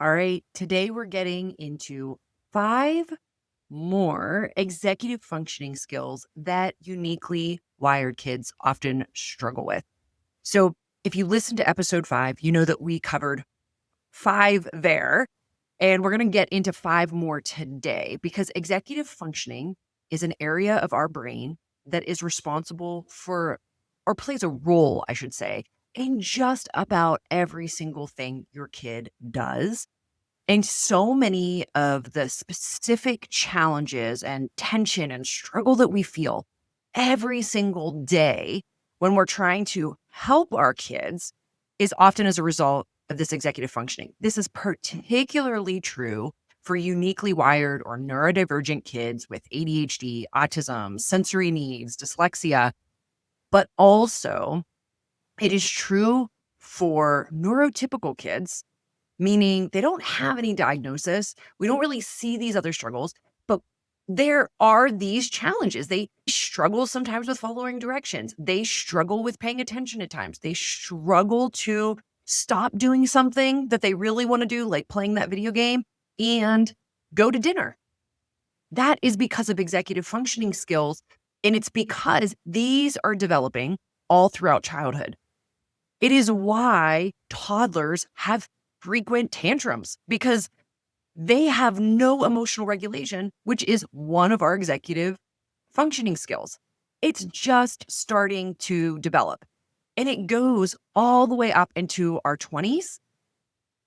All right, today we're getting into 5 more executive functioning skills that uniquely wired kids often struggle with. So, if you listen to episode 5, you know that we covered 5 there, and we're going to get into 5 more today because executive functioning is an area of our brain that is responsible for, or plays a role, I should say, in just about every single thing your kid does. And so many of the specific challenges and tension and struggle that we feel every single day when we're trying to help our kids is often as a result of this executive functioning. This is particularly true for uniquely wired or neurodivergent kids with ADHD, autism, sensory needs, dyslexia, but also it is true for neurotypical kids, meaning they don't have any diagnosis. We don't really see these other struggles, but there are these challenges. They struggle sometimes with following directions. They struggle with paying attention at times. They struggle to stop doing something that they really want to do, like playing that video game, and go to dinner. That is because of executive functioning skills. And it's because these are developing all throughout childhood. It is why toddlers have frequent tantrums because they have no emotional regulation, which is one of our executive functioning skills. It's just starting to develop, and it goes all the way up into our 20s.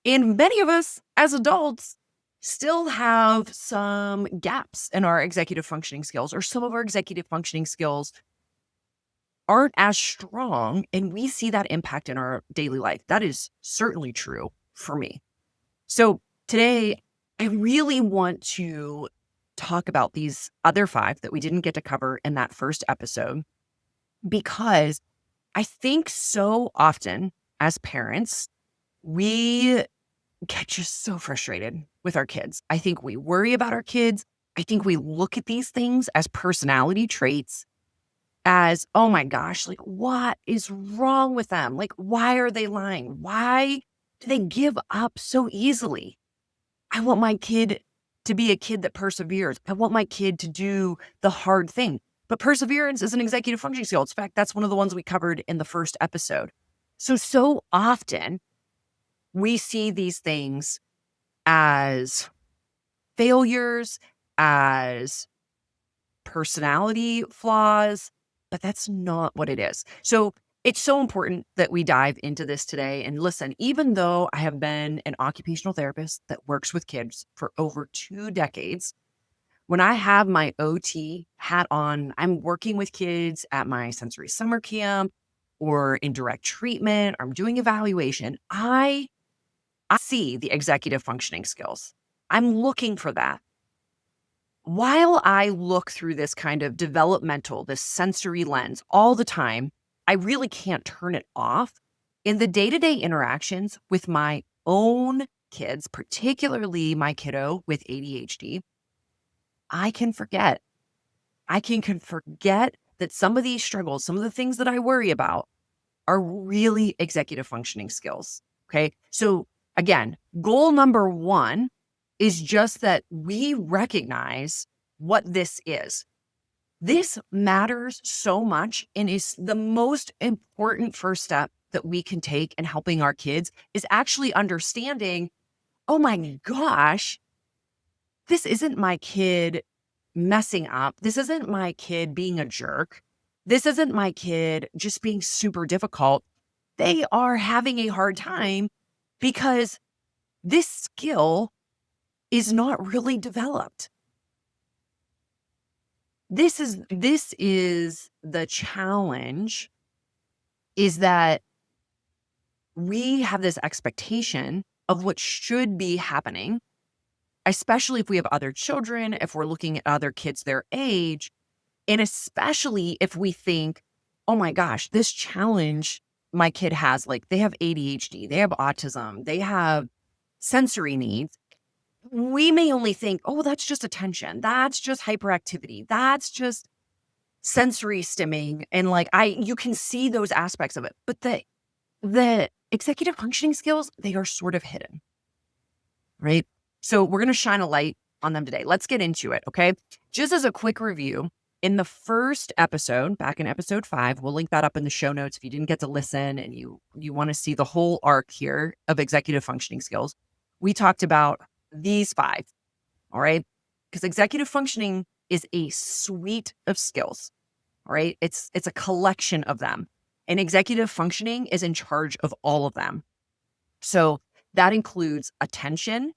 And many of us as adults still have some gaps in our executive functioning skills, or some of our executive functioning skills aren't as strong, and we see that impact in our daily life. That is certainly true for me. So today, I really want to talk about these other 5 that we didn't get to cover in that first episode, because I think so often as parents, we get just so frustrated with our kids. I think we worry about our kids. I think we look at these things as personality traits, as, oh my gosh, like, what is wrong with them? Like, why are they lying? Why do they give up so easily? I want my kid to be a kid that perseveres. I want my kid to do the hard thing. But perseverance is an executive functioning skill. In fact, that's one of the ones we covered in the first episode. So often we see these things as failures, as personality flaws, but that's not what it is. So it's so important that we dive into this today. And listen, even though I have been an occupational therapist that works with kids for over 2 decades, when I have my OT hat on, I'm working with kids at my sensory summer camp or in direct treatment, or I'm doing evaluation, I see the executive functioning skills. I'm looking for that. While I look through this kind of developmental, this sensory lens all the time, I really can't turn it off. In the day-to-day interactions with my own kids, particularly my kiddo with ADHD, I can forget. I can forget that some of these struggles, some of the things that I worry about are really executive functioning skills. Okay. So again, goal number 1 is just that we recognize what this is. This matters so much and is the most important first step that we can take in helping our kids is actually understanding, oh my gosh, this isn't my kid messing up. This isn't my kid being a jerk. This isn't my kid just being super difficult. They are having a hard time because this skill is not really developed. This is the challenge, is that we have this expectation of what should be happening, especially if we have other children, if we're looking at other kids their age, and especially if we think, oh my gosh, this challenge my kid has, like they have ADHD, they have autism, they have sensory needs. We may only think, oh, that's just attention. That's just hyperactivity. That's just sensory stimming. And like, you can see those aspects of it, but the executive functioning skills, they are sort of hidden. right? So we're going to shine a light on them today. Let's get into it, okay? Just as a quick review, in the first episode, back in episode 5, we'll link that up in the show notes if you didn't get to listen and you want to see the whole arc here of executive functioning skills. We talked about these 5, all right? Because executive functioning is a suite of skills, all right? It's a collection of them. And executive functioning is in charge of all of them. So that includes attention,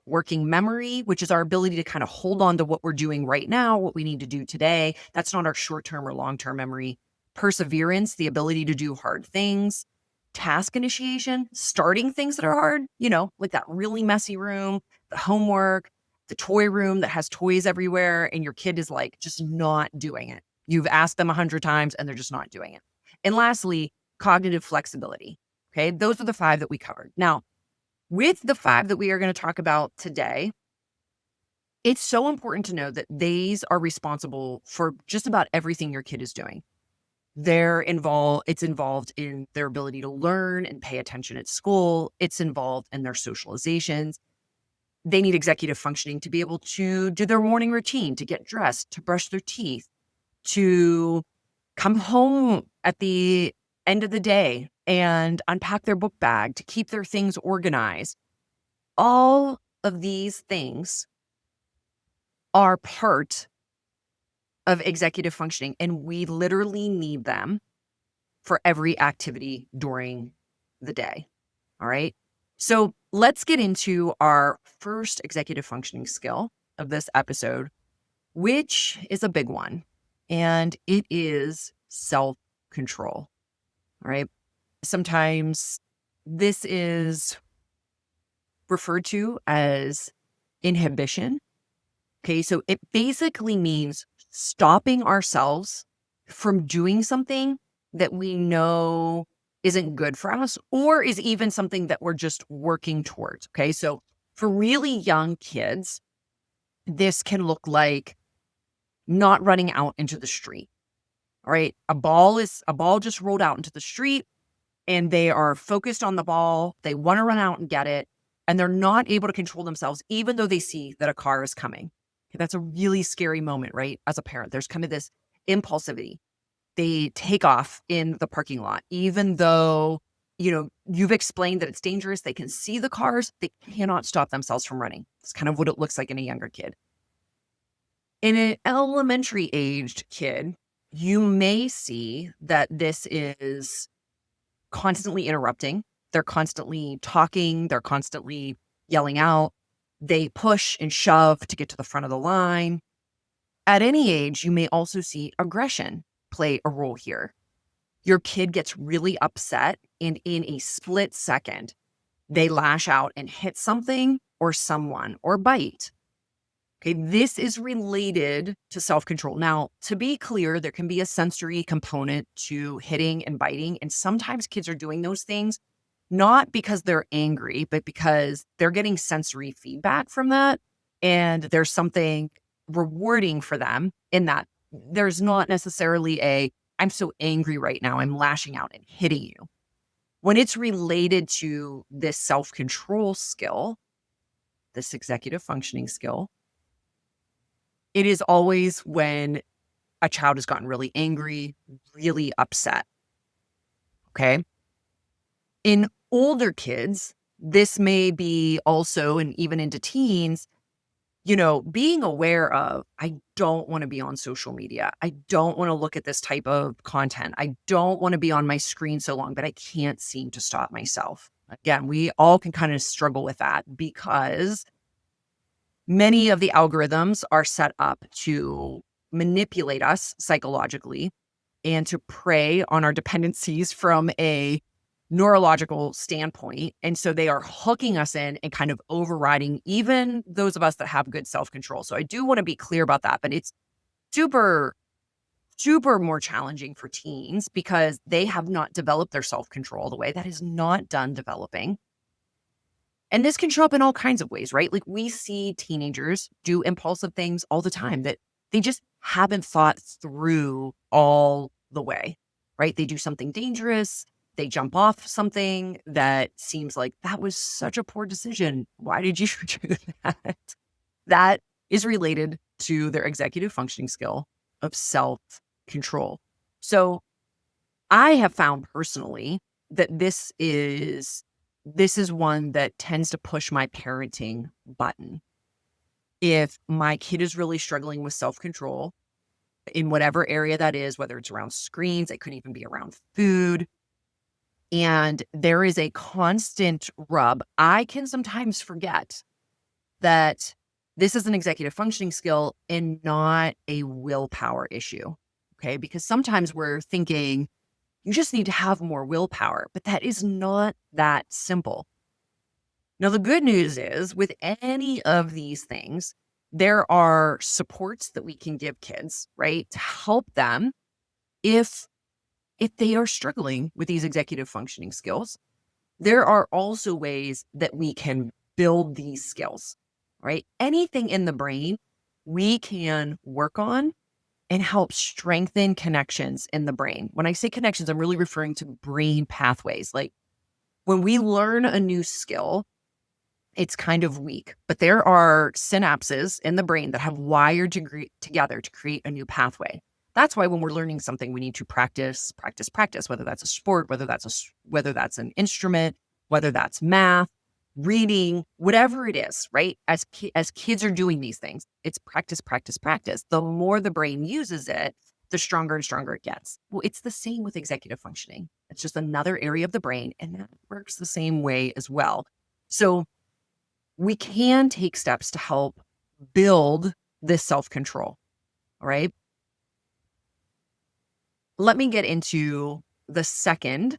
working memory, which is our ability to kind of hold on to what we're doing right now, what we need to do today. That's not our short-term or long-term memory. Perseverance, the ability to do hard things. Task initiation, starting things that are hard, like that really messy room, the homework, the toy room that has toys everywhere, and your kid is like just not doing it. You've asked them 100 times and they're just not doing it. And lastly, cognitive flexibility. Okay, those are the 5 that we covered. Now, with the 5 that we are going to talk about today, it's so important to know that these are responsible for just about everything your kid is doing. It's involved in their ability to learn and pay attention at school. It's involved in their socializations. They need executive functioning to be able to do their morning routine, to get dressed, to brush their teeth, to come home at the end of the day and unpack their book bag, to keep their things organized. All of these things are part of executive functioning, and we literally need them for every activity during the day. All right. So let's get into our first executive functioning skill of this episode, which is a big one, and it is self-control. All right. Sometimes this is referred to as inhibition. Okay, so it basically means stopping ourselves from doing something that we know isn't good for us or is even something that we're just working towards. Okay, so for really young kids, this can look like not running out into the street. All right, a ball just rolled out into the street and they are focused on the ball. They want to run out and get it, and they're not able to control themselves, even though they see that a car is coming. Okay, that's a really scary moment, right? As a parent, there's kind of this impulsivity. They take off in the parking lot, even though, you've explained that it's dangerous. They can see the cars. They cannot stop themselves from running. It's kind of what it looks like in a younger kid. In an elementary aged kid, you may see that this is constantly interrupting. They're constantly talking. They're constantly yelling out. They push and shove to get to the front of the line. At any age, you may also see aggression play a role here. Your kid gets really upset, and in a split second, they lash out and hit something or someone or bite. Okay, this is related to self-control. Now, to be clear, there can be a sensory component to hitting and biting, and sometimes kids are doing those things not because they're angry, but because they're getting sensory feedback from that, and there's something rewarding for them in that. There's not necessarily I'm so angry right now, I'm lashing out and hitting you. When it's related to this self-control skill, this executive functioning skill, it is always when a child has gotten really angry, really upset. Okay. In older kids, this may be also, and even into teens, being aware of, I don't want to be on social media. I don't want to look at this type of content. I don't want to be on my screen so long, but I can't seem to stop myself. Again, we all can kind of struggle with that because many of the algorithms are set up to manipulate us psychologically and to prey on our dependencies from a neurological standpoint. And so they are hooking us in and kind of overriding even those of us that have good self-control. So I do want to be clear about that, but it's super, super more challenging for teens because they have not developed their self-control the way that is not done developing. And this can show up in all kinds of ways, right? Like we see teenagers do impulsive things all the time that they just haven't thought through all the way, right? They do something dangerous. they jump off something that seems like that was such a poor decision. Why did you do that? That is related to their executive functioning skill of self-control. So I have found personally that this is one that tends to push my parenting button. If my kid is really struggling with self-control in whatever area that is, whether it's around screens, it could even be around food, and there is a constant rub, I can sometimes forget that this is an executive functioning skill and not a willpower issue. Okay. Because sometimes we're thinking you just need to have more willpower, but that is not that simple. Now, the good news is with any of these things, there are supports that we can give kids, right, to help them if they are struggling with these executive functioning skills. There are also ways that we can build these skills, right? Anything in the brain we can work on and help strengthen connections in the brain. When I say connections, I'm really referring to brain pathways. Like when we learn a new skill, it's kind of weak, but there are synapses in the brain that have wired together to create a new pathway. That's why when we're learning something, we need to practice, practice, practice, whether that's a sport, whether that's an instrument, whether that's math, reading, whatever it is, right? As kids are doing these things, it's practice, practice, practice. The more the brain uses it, the stronger and stronger it gets. Well, it's the same with executive functioning. It's just another area of the brain, and that works the same way as well. So we can take steps to help build this self-control. All right. Let me get into the second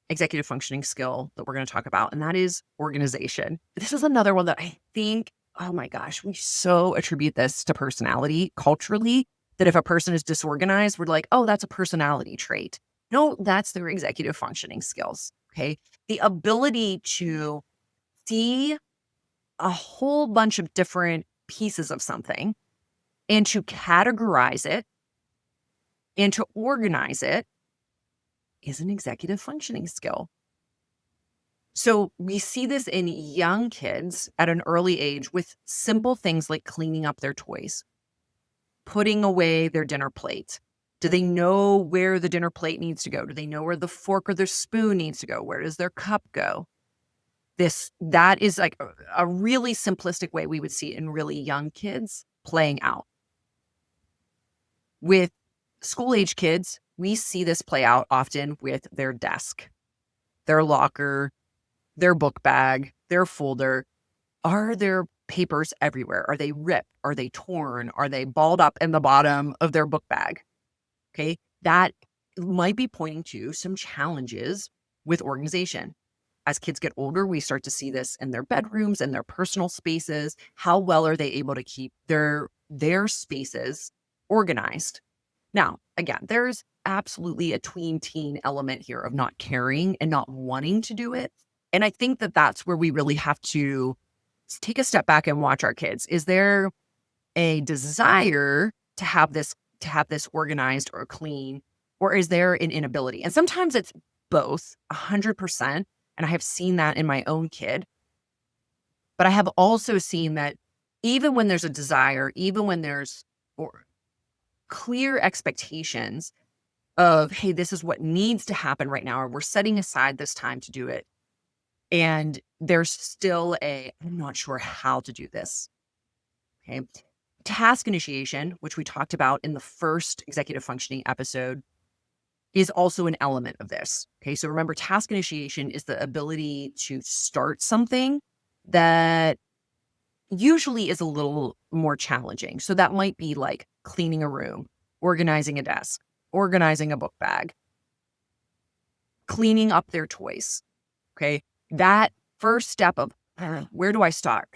executive functioning skill that we're going to talk about, and that is organization. This is another one that I think, oh my gosh, we so attribute this to personality culturally that if a person is disorganized, we're like, oh, that's a personality trait. No, that's their executive functioning skills. Okay. The ability to see a whole bunch of different pieces of something and to categorize it and to organize it is an executive functioning skill. So we see this in young kids at an early age with simple things like cleaning up their toys, putting away their dinner plate. Do they know where the dinner plate needs to go? Do they know where the fork or the spoon needs to go? Where does their cup go? That is like a really simplistic way we would see it in really young kids playing out. With school age kids, we see this play out often with their desk, their locker, their book bag, their folder. Are there papers everywhere? Are they ripped? Are they torn? Are they balled up in the bottom of their book bag? Okay. That might be pointing to some challenges with organization. As kids get older, we start to see this in their bedrooms and their personal spaces. How well are they able to keep their spaces organized? Now, again, there's absolutely a tween-teen element here of not caring and not wanting to do it. And I think that that's where we really have to take a step back and watch our kids. Is there a desire to have this organized or clean, or is there an inability? And sometimes it's both 100%. And I have seen that in my own kid. But I have also seen that even when there's a desire, even when there's or clear expectations of, hey, this is what needs to happen right now, or we're setting aside this time to do it. And there's still I'm not sure how to do this. Okay. Task initiation, which we talked about in the first executive functioning episode, is also an element of this. Okay. So remember, task initiation is the ability to start something that usually is a little more challenging. So that might be like cleaning a room, organizing a desk, organizing a book bag, cleaning up their toys. Okay. That first step of where do I start?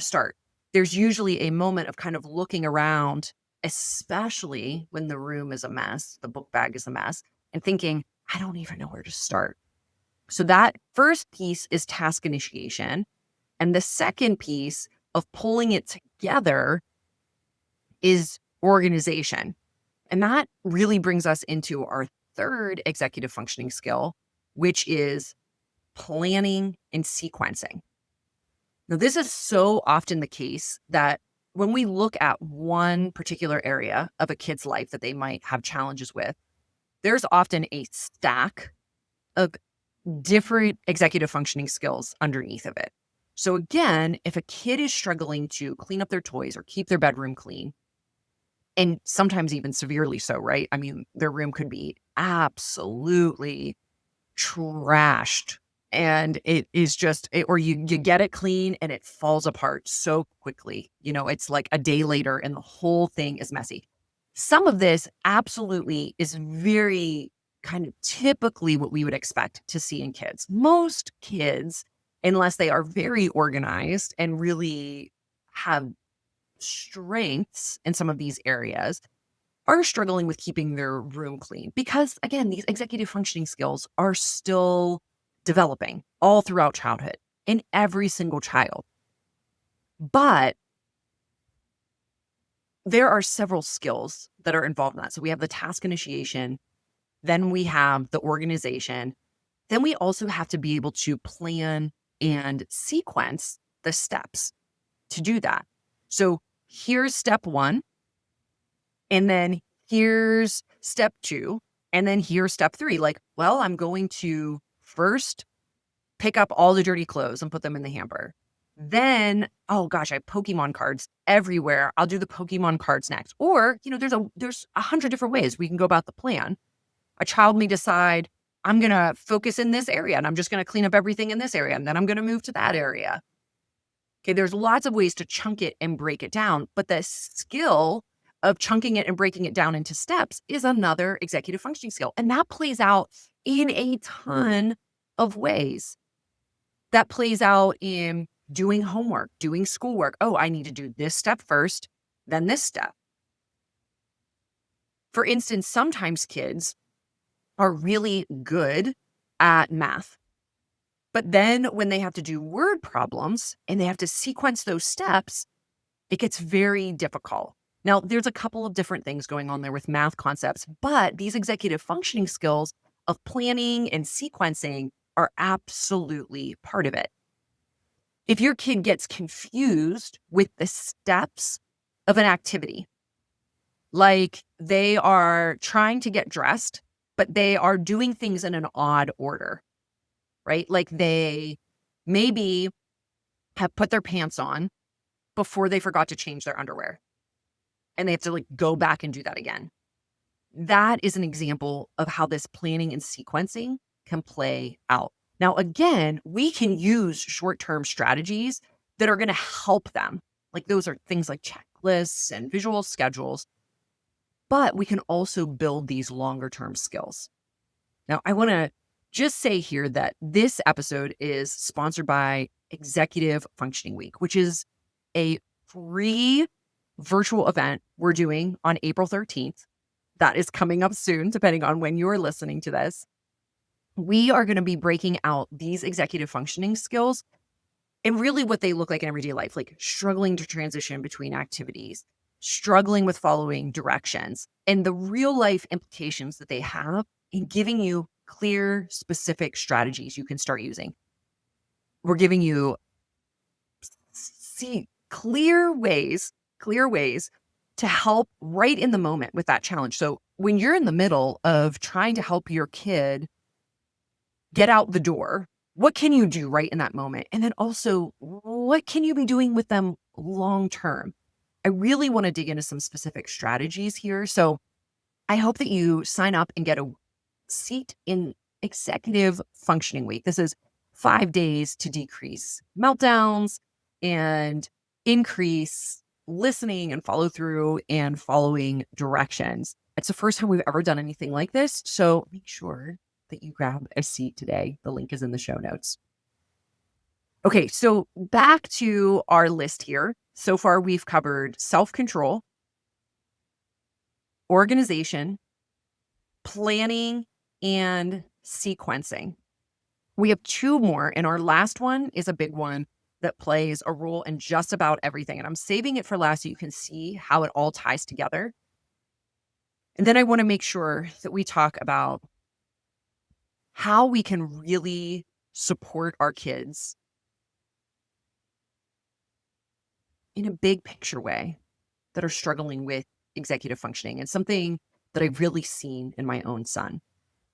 There's usually a moment of kind of looking around, especially when the room is a mess, the book bag is a mess, and thinking, I don't even know where to start. So that first piece is task initiation. And the second piece of pulling it together is organization. And that really brings us into our third executive functioning skill, which is planning and sequencing. Now, this is so often the case that when we look at one particular area of a kid's life that they might have challenges with, there's often a stack of different executive functioning skills underneath of it. So again, if a kid is struggling to clean up their toys or keep their bedroom clean, and sometimes even severely so, right? I mean, their room could be absolutely trashed and it is just or you get it clean and it falls apart so quickly. It's like a day later and the whole thing is messy. Some of this absolutely is very kind of typically what we would expect to see in kids. Most kids, unless they are very organized and really have strengths in some of these areas, are struggling with keeping their room clean because, again, these executive functioning skills are still developing all throughout childhood in every single child. But there are several skills that are involved in that. So we have the task initiation, then we have the organization, then we also have to be able to plan and sequence the steps to do that. So here's step one. And then here's step two. And then here's step three. Like, well, I'm going to first pick up all the dirty clothes and put them in the hamper. Then, oh gosh, I have Pokemon cards everywhere. I'll do the Pokemon cards next. Or, there's 100 different ways we can go about the plan. A child may decide, I'm going to focus in this area and I'm just going to clean up everything in this area. And then I'm going to move to that area. Okay, there's lots of ways to chunk it and break it down, but the skill of chunking it and breaking it down into steps is another executive functioning skill. And that plays out in a ton of ways. That plays out in doing homework, doing schoolwork. Oh, I need to do this step first, then this step. For instance, sometimes kids are really good at math. But then when they have to do word problems and they have to sequence those steps, it gets very difficult. Now, there's a couple of different things going on there with math concepts, but these executive functioning skills of planning and sequencing are absolutely part of it. If your kid gets confused with the steps of an activity, like they are trying to get dressed, but they are doing things in an odd order, right? Like they maybe have put their pants on before they forgot to change their underwear. And they have to go back and do that again. That is an example of how this planning and sequencing can play out. Now, again, we can use short-term strategies that are going to help them. Like those are things like checklists and visual schedules, but we can also build these longer-term skills. Now, I want to just say here that this episode is sponsored by Executive Functioning Week, which is a free virtual event we're doing on April 13th. That is coming up soon, depending on when you are listening to this. We are going to be breaking out these executive functioning skills and really what they look like in everyday life, like struggling to transition between activities, struggling with following directions, and the real life implications that they have in giving you clear, specific strategies you can start using. We're giving you clear ways to help right in the moment with that challenge. So when you're in the middle of trying to help your kid get out the door, what can you do right in that moment? And then also, what can you be doing with them long term? I really want to dig into some specific strategies here. So I hope that you sign up and get a seat in Executive Functioning Week. This is 5 days to decrease meltdowns and increase listening and follow through and following directions. It's the first time we've ever done anything like this. So make sure that you grab a seat today. The link is in the show notes. Okay, so back to our list here. So far, we've covered self-control, organization, planning, and sequencing. We have 2 more, and our last one is a big one that plays a role in just about everything. And I'm saving it for last so you can see how it all ties together. And then I want to make sure that we talk about how we can really support our kids in a big picture way that are struggling with executive functioning. And something that I've really seen in my own son.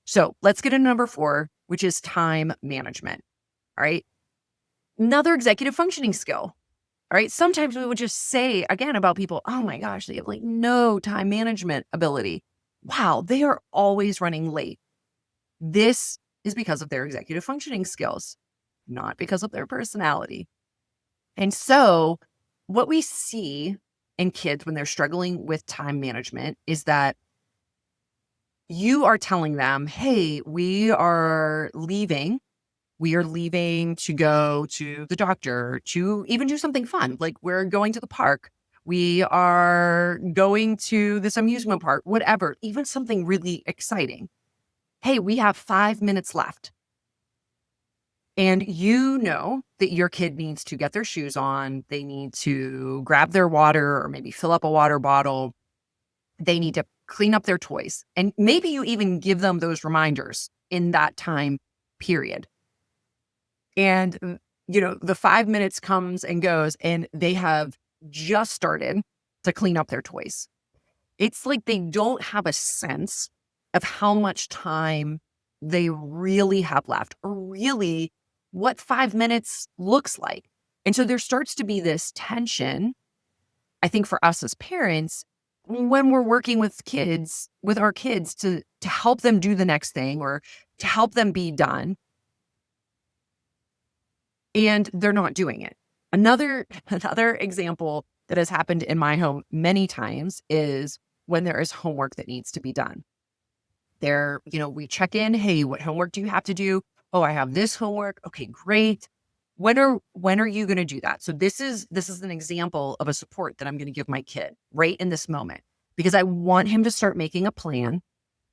So let's get into number 4, which is time management. All right. Another executive functioning skill. All right. Sometimes we would just say again about people, oh my gosh, they have like no time management ability. Wow, they are always running late. This is because of their executive functioning skills, not because of their personality. And so, what we see in kids when they're struggling with time management is that you are telling them, hey, we are leaving. We are leaving to go to the doctor, to even do something fun. Like we're going to the park. We are going to this amusement park, whatever, even something really exciting. Hey, we have 5 minutes left. And you know that your kid needs to get their shoes on. They need to grab their water or maybe fill up a water bottle. They need to clean up their toys. And maybe you even give them those reminders in that time period. And, the 5 minutes comes and goes, and they have just started to clean up their toys. It's like they don't have a sense of how much time they really have left or really what 5 minutes looks like. And so there starts to be this tension, I think, for us as parents when we're working with our kids to help them do the next thing or to help them be done, and they're not doing it. Another another example that has happened in my home many times is when there is homework that needs to be done. We check in, hey, what homework do you have to do? Oh, I have this homework. Okay, great. When are you going to do that? So this is an example of a support that I'm going to give my kid right in this moment because I want him to start making a plan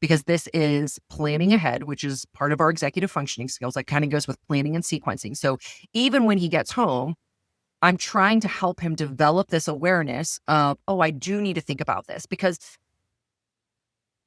because this is planning ahead, which is part of our executive functioning skills. That kind of goes with planning and sequencing. So even when he gets home, I'm trying to help him develop this awareness of, oh, I do need to think about this because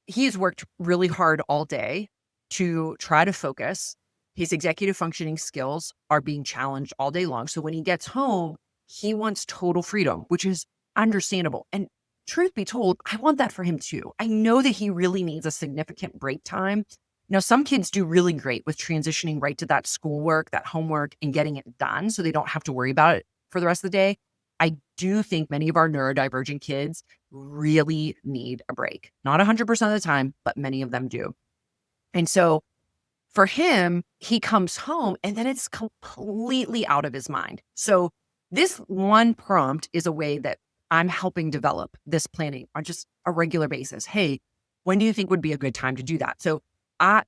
he's worked really hard all day to try to focus. His executive functioning skills are being challenged all day long. So when he gets home, he wants total freedom, which is understandable. And truth be told, I want that for him too. I know that he really needs a significant break time. Now, some kids do really great with transitioning right to that schoolwork, that homework, and getting it done so they don't have to worry about it for the rest of the day. I do think many of our neurodivergent kids really need a break. Not 100% of the time, but many of them do. And so for him, he comes home and then it's completely out of his mind. So this one prompt is a way that I'm helping develop this planning on just a regular basis. Hey, when do you think would be a good time to do that? So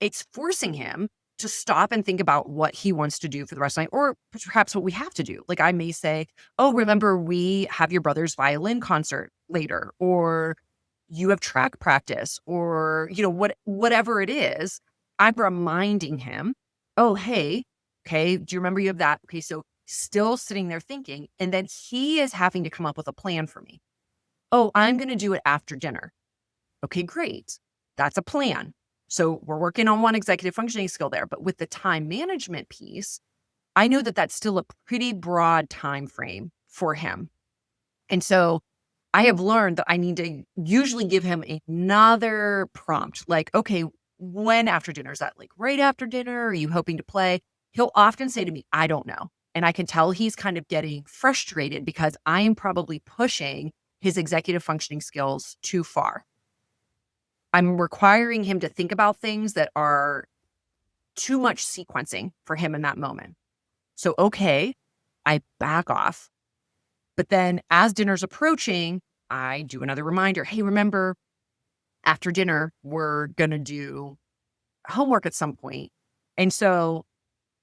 it's forcing him to stop and think about what he wants to do for the rest of the night, or perhaps what we have to do. Like I may say, oh, remember we have your brother's violin concert later, or you have track practice, or, whatever it is. I'm reminding him, oh, hey, okay, do you remember you have that? Okay, so still sitting there thinking, and then he is having to come up with a plan for me. Oh, I'm going to do it after dinner. Okay, great. That's a plan. So we're working on one executive functioning skill there, but with the time management piece, I know that that's still a pretty broad time frame for him. And so I have learned that I need to usually give him another prompt, like, okay, when after dinner? Is that like right after dinner? Are you hoping to play? He'll often say to me, I don't know. And I can tell he's kind of getting frustrated because I am probably pushing his executive functioning skills too far. I'm requiring him to think about things that are too much sequencing for him in that moment. So, okay, I back off. But then as dinner's approaching, I do another reminder. Hey, remember, after dinner, we're going to do homework at some point. And so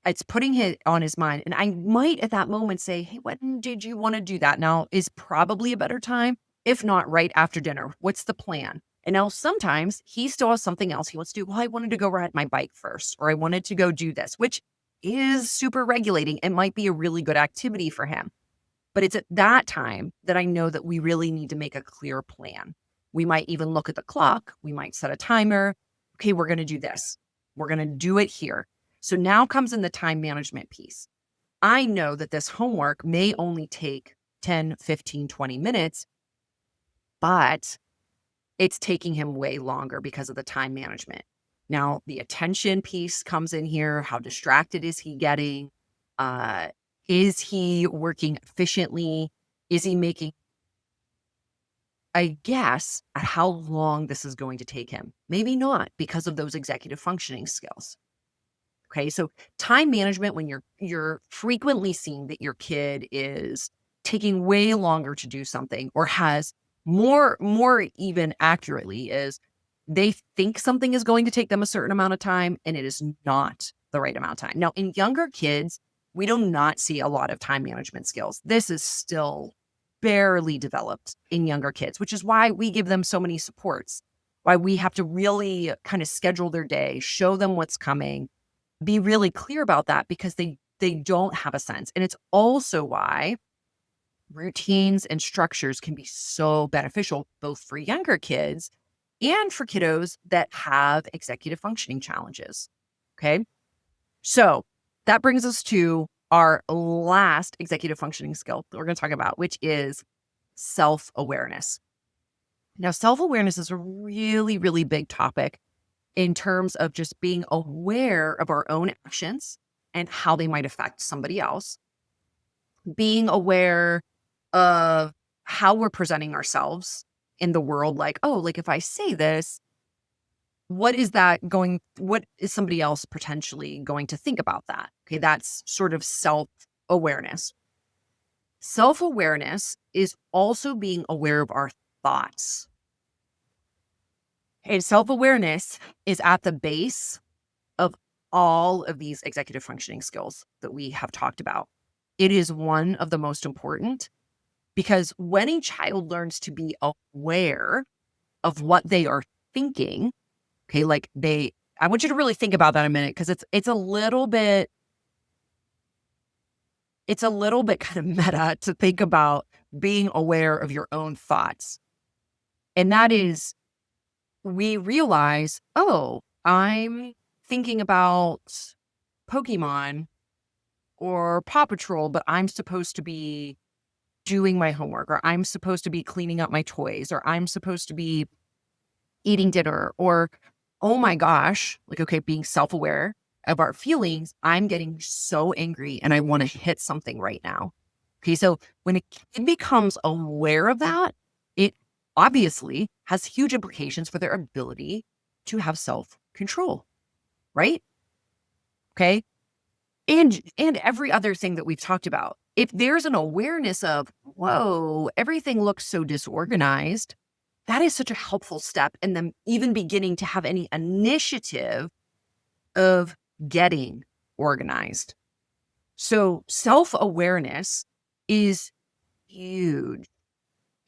it's putting it on his mind. And I might at that moment say, hey, when did you want to do that? Now is probably a better time. If not, right after dinner. What's the plan? And now sometimes he still has something else he wants to do. Well, I wanted to go ride my bike first, or I wanted to go do this, which is super regulating. It might be a really good activity for him. But it's at that time that I know that we really need to make a clear plan. We might even look at the clock. We might set a timer. Okay, we're going to do this. We're going to do it here. So now comes in the time management piece. I know that this homework may only take 10, 15, 20 minutes, but it's taking him way longer because of the time management. Now, the attention piece comes in here. How distracted is he getting? Uh, is he working efficiently? Is he making a guess at how long this is going to take him? Maybe not because of those executive functioning skills. Okay, so time management, when you're frequently seeing that your kid is taking way longer to do something, or has more even accurately, is they think something is going to take them a certain amount of time and it is not the right amount of time. Now, in younger kids, we do not see a lot of time management skills. This is still barely developed in younger kids, which is why we give them so many supports, why we have to really kind of schedule their day, show them what's coming, be really clear about that, because they don't have a sense. And it's also why routines and structures can be so beneficial both for younger kids and for kiddos that have executive functioning challenges. Okay? So, that brings us to our last executive functioning skill that we're going to talk about, which is self-awareness. Now, self-awareness is a really, really big topic in terms of just being aware of our own actions and how they might affect somebody else, being aware of how we're presenting ourselves in the world. Like, oh, like if I say this, what is somebody else potentially going to think about that? Okay, that's sort of self-awareness. Self-awareness is also being aware of our thoughts. And self-awareness is at the base of all of these executive functioning skills that we have talked about. It is one of the most important, because when a child learns to be aware of what they are thinking, okay, I want you to really think about that a minute, because it's a little bit kind of meta to think about being aware of your own thoughts. And that is, we realize, oh, I'm thinking about Pokemon or Paw Patrol, but I'm supposed to be doing my homework, or I'm supposed to be cleaning up my toys, or I'm supposed to be eating dinner, or, oh my gosh, like, okay, being self-aware of our feelings. I'm getting so angry and I want to hit something right now. Okay, so when a kid becomes aware of that, it obviously has huge implications for their ability to have self-control, right? Okay. And every other thing that we've talked about. If there's an awareness of, whoa, everything looks so disorganized, that is such a helpful step in them even beginning to have any initiative of getting organized. So self-awareness is huge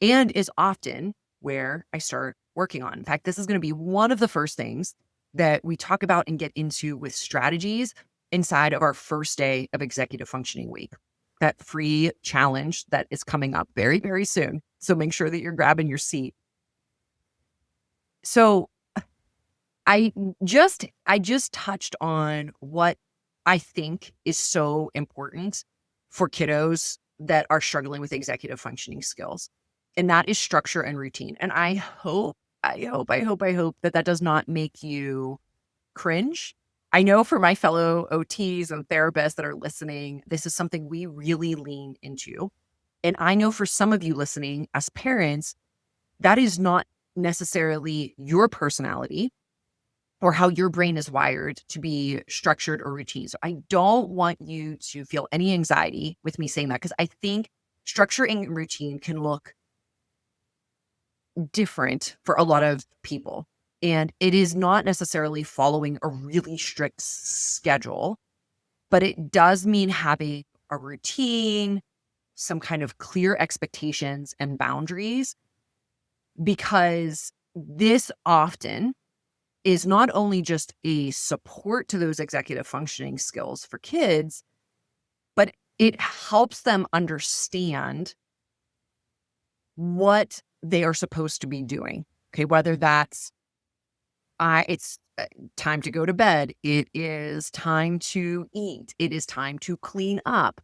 and is often where I start working on. In fact, this is going to be one of the first things that we talk about and get into with strategies inside of our first day of Executive Functioning Week, that free challenge that is coming up very, very soon. So make sure that you're grabbing your seat. So I just touched on what I think is so important for kiddos that are struggling with executive functioning skills. And that is structure and routine. And I hope that that does not make you cringe. I know for my fellow OTs and therapists that are listening, this is something we really lean into. And I know for some of you listening as parents, that is not necessarily your personality or how your brain is wired to be structured or routine. So I don't want you to feel any anxiety with me saying that, because I think structure and routine can look different for a lot of people. And it is not necessarily following a really strict schedule, but it does mean having a routine, some kind of clear expectations and boundaries, because this often is not only just a support to those executive functioning skills for kids, but it helps them understand what they are supposed to be doing. Okay, whether that's time to go to bed. It is time to eat. It is time to clean up.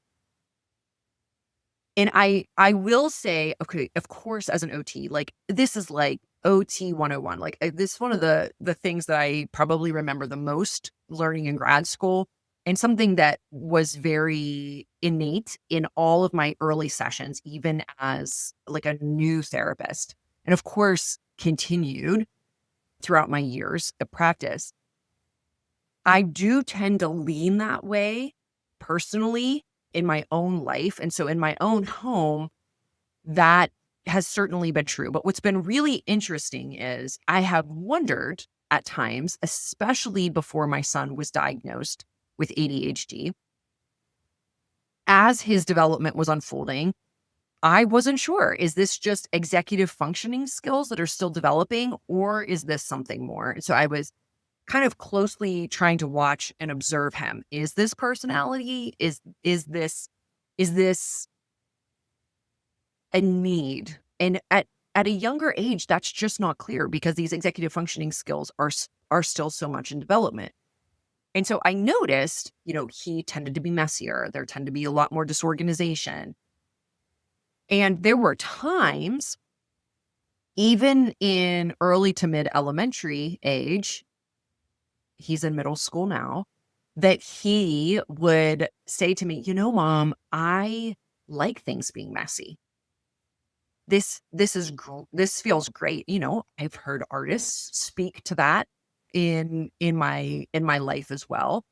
And I will say, okay, of course, as an OT, like, this is like OT 101. Like, this is one of the things that I probably remember the most learning in grad school, and something that was very innate in all of my early sessions, even as like a new therapist. And of course, continued throughout my years of practice. I do tend to lean that way personally in my own life. And so in my own home, that has certainly been true. But what's been really interesting is I have wondered at times, especially before my son was diagnosed with ADHD, as his development was unfolding, I wasn't sure. Is this just executive functioning skills that are still developing, or is this something more? And so I was kind of closely trying to watch and observe him. Is this personality? Is this a need? And at a younger age, that's just not clear because these executive functioning skills are still so much in development. And so I noticed, he tended to be messier. There tended to be a lot more disorganization. And there were times, even in early to mid elementary age, he's in middle school now, that he would say to me, Mom, I like things being messy. This feels great. I've heard artists speak to that in my life as well.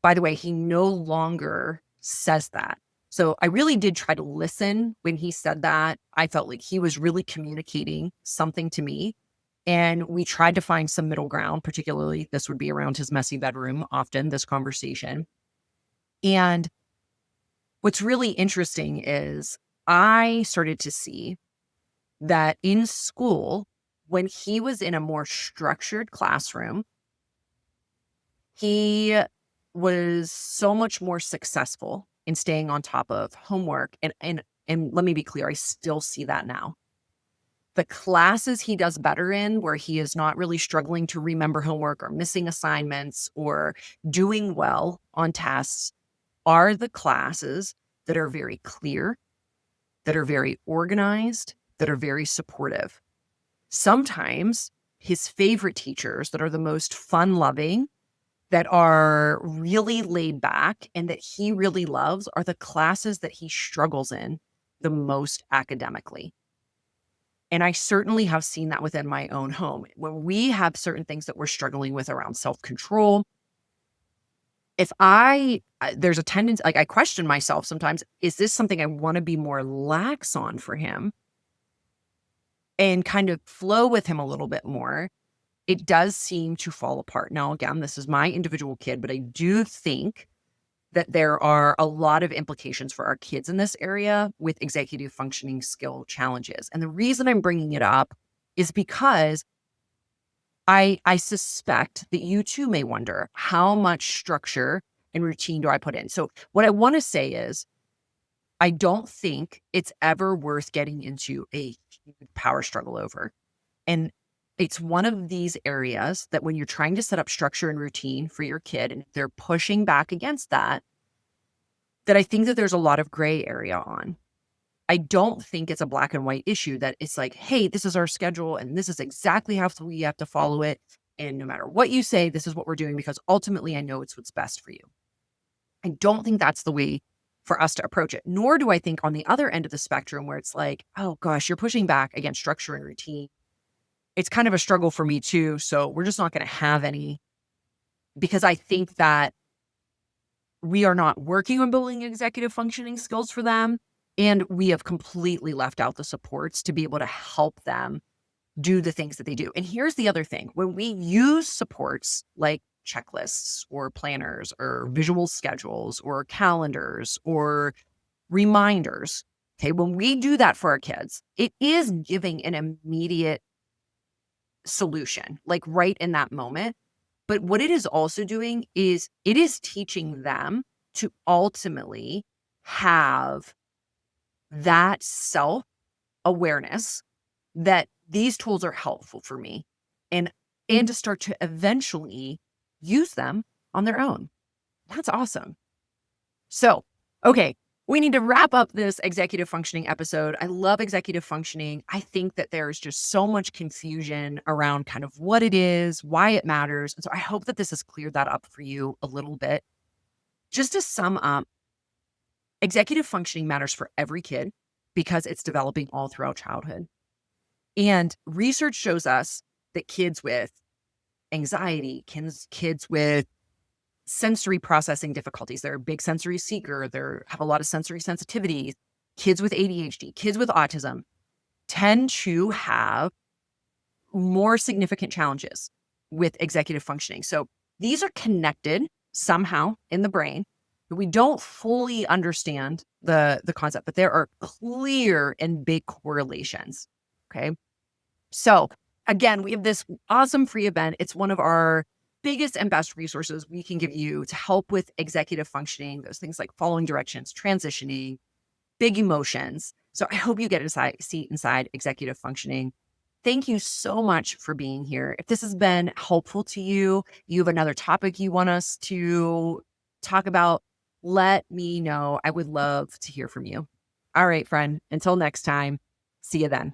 By the way, he no longer says that. So I really did try to listen when he said that. I felt like he was really communicating something to me. And we tried to find some middle ground, particularly this would be around his messy bedroom, often this conversation. And what's really interesting is I started to see that in school, when he was in a more structured classroom, he was so much more successful in staying on top of homework. And let me be clear, I still see that now. The classes he does better in, where he is not really struggling to remember homework or missing assignments or doing well on tests, are the classes that are very clear, that are very organized, that are very supportive. Sometimes his favorite teachers that are the most fun-loving, that are really laid back, and that he really loves are the classes that he struggles in the most academically. And I certainly have seen that within my own home. When we have certain things that we're struggling with around self-control, if there's a tendency, like, I question myself sometimes, is this something I want to be more lax on for him and kind of flow with him a little bit more? It does seem to fall apart. Now, again, this is my individual kid, but I do think that there are a lot of implications for our kids in this area with executive functioning skill challenges. And the reason I'm bringing it up is because I suspect that you too may wonder, how much structure and routine do I put in? So what I want to say is, I don't think it's ever worth getting into a huge power struggle over. And it's one of these areas that when you're trying to set up structure and routine for your kid, and if they're pushing back against that, that I think that there's a lot of gray area on. I don't think it's a black and white issue that it's like, hey, this is our schedule and this is exactly how we have to follow it. And no matter what you say, this is what we're doing because ultimately I know it's what's best for you. I don't think that's the way for us to approach it. Nor do I think on the other end of the spectrum where it's like, oh gosh, you're pushing back against structure and routine. It's kind of a struggle for me too. So we're just not going to have any, because I think that we are not working on building executive functioning skills for them. And we have completely left out the supports to be able to help them do the things that they do. And here's the other thing. When we use supports like checklists or planners or visual schedules or calendars or reminders, okay, when we do that for our kids, it is giving an immediate solution, like right in that moment. But what it is also doing is it is teaching them to ultimately have that self awareness that these tools are helpful for me. And and to start to eventually use them on their own. That's awesome. So, okay, we need to wrap up this executive functioning episode. I love executive functioning. I think that there's just so much confusion around kind of what it is, why it matters. And so I hope that this has cleared that up for you a little bit. Just to sum up, executive functioning matters for every kid because it's developing all throughout childhood. And research shows us that kids with anxiety, kids with sensory processing difficulties, they're a big sensory seeker, they have a lot of sensory sensitivity, kids with ADHD, kids with autism tend to have more significant challenges with executive functioning. So these are connected somehow in the brain. We don't fully understand the concept, but there are clear and big correlations. Okay. So again, we have this awesome free event. It's one of our biggest and best resources we can give you to help with executive functioning, those things like following directions, transitioning, big emotions. So I hope you get a seat inside executive functioning. Thank you so much for being here. If this has been helpful to you, you have another topic you want us to talk about, let me know. I would love to hear from you. All right, friend. Until next time, see you then.